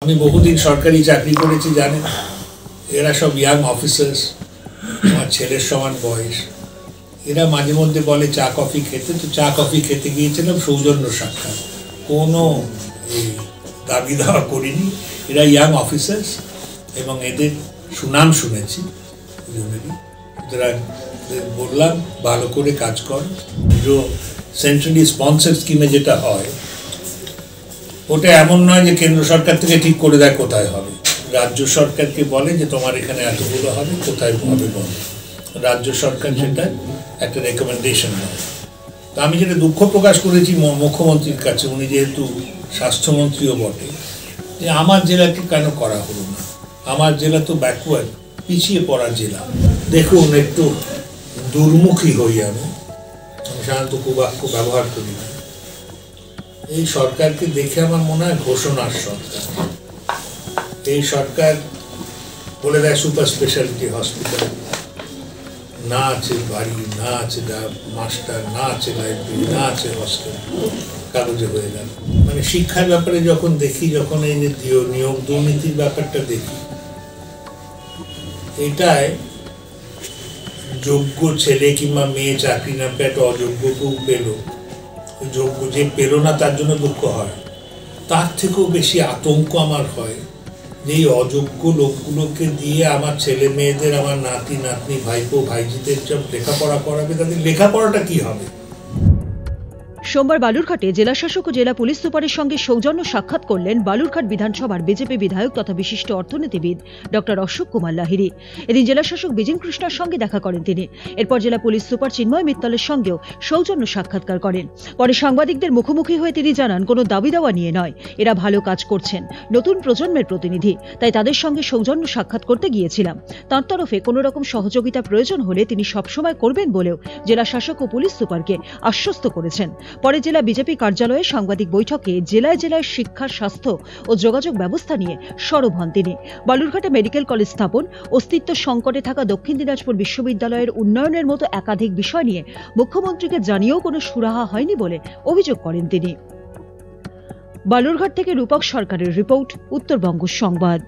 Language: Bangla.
আমি বহুদিন সরকারি চাকরি করেছি জানেন, এরা সব ইয়াং অফিসার্স, আমার ছেলের সমান বয়স। এরা মাঝে মধ্যে বলে চা কফি খেতে, তো চা কফি খেতে গিয়েছিলাম, সৌজন্য সাক্ষাৎ, কোনো দাবি দাওয়া করিনি। এরা ইয়াং অফিসার্স এবং এদের সুনাম শুনেছি, সুতরাং বললাম ভালো করে কাজ কর। সেন্ট্রালি স্পন্সর স্কিমে যেটা হয় ওটা এমন নয় যে কেন্দ্র সরকার থেকে ঠিক করে দেয় কোথায় হবে, রাজ্য সরকারকে বলে যে তোমার এখানে এতগুলো হবে, কোথায় হবে বলো, রাজ্য সরকার সেটা একটা রেকমেন্ডেশন দেয়। তো আমি যেটা দুঃখ প্রকাশ করেছি মুখ্যমন্ত্রীর কাছে, উনি যেহেতু স্বাস্থ্যমন্ত্রীও বটে, যে আমার জেলাকে কেন করা হলো না। আমার জেলা তো ব্যাকওয়ার্ড, পিছিয়ে পড়া জেলা। দেখুন, একটু দুর্মুখী হই আমি, সাধারণত কুবাক্য ব্যবহার করি না। এই সরকারকে দেখে আমার মনে হয় ঘোষণার সরকার। এই সরকার বলে দেয় সুপার স্পেশালিটি হসপিটাল, না আছে বাড়ি, না আছে মাস্টার, না আছে লাইব্রেরি, না আছে হস্টেল, কাগজে হয়ে গেল। মানে শিক্ষার ব্যাপারে যখন দেখি, যখন এই যে নিয়োগ দুর্নীতির ব্যাপারটা দেখি, এটাই যোগ্য ছেলে কিংবা মেয়ে চাকরি না পেয়ে একটা অযোগ্য কেউ পেল, যোগ্য যে পেল না তার জন্য দুঃখ হয়। তার থেকেও বেশি আতঙ্ক আমার হয় যে এই অযোগ্য লোকগুলোকে দিয়ে আমার ছেলে মেয়েদের, আমার নাতি নাতনি, ভাইপো ভাইজিদের সব লেখাপড়া করাবে, তাদের লেখাপড়াটা কি হবে। সোমবার বালুরঘাটে জেলাশাসক ও জেলা পুলিশ সুপারের সঙ্গে সৌজন্য সাক্ষাৎ করলেন বালুরঘাট বিধানসভার বিজেপি বিধায়ক তথা বিশিষ্ট অর্থনীতিবিদ ডক্টর অশোক কুমার লাহিড়ী। এদিন জেলাশাসক বিজেন কৃষ্ণার সঙ্গে দেখা করেন তিনি। এরপর জেলা পুলিশ সুপার চিন্ময় মিত্তলের সঙ্গেও সৌজন্য সাক্ষাৎকার করেন। পরে সাংবাদিকদের মুখোমুখি হয়ে তিনি জানান, কোনো দাবি দাওয়া নিয়ে নয়, এরা ভালো কাজ করছেন, নতুন প্রজন্মের প্রতিনিধি, তাই তাদের সঙ্গে সৌজন্য সাক্ষাৎ করতে গিয়েছিলাম। তাঁর তরফে কোনো রকম সহযোগিতা প্রয়োজন হলে তিনি সবসময় করবেন বলেও জেলা শাসক ও পুলিশ সুপারকে আশ্বস্ত করেছেন। পরে জেলা বিজেপি কার্যালয়ে সাংবাদিক বৈঠকে জেলায় জেলায় শিক্ষা, স্বাস্থ্য ও যোগাযোগ ব্যবস্থা নিয়ে সরব হন তিনি। বালুরঘাটে মেডিকেল কলেজ স্থাপন, অস্তিত্ব সংকটে থাকা দক্ষিণ দিনাজপুর বিশ্ববিদ্যালয়ের উন্নয়নের মতো একাধিক বিষয় নিয়ে মুখ্যমন্ত্রীকে জানিয়েও কোনো সুরাহা হয়নি বলে অভিযোগ করেন তিনি। বালুরঘাট থেকে রূপক সরকারের রিপোর্ট, উত্তরবঙ্গ সংবাদ।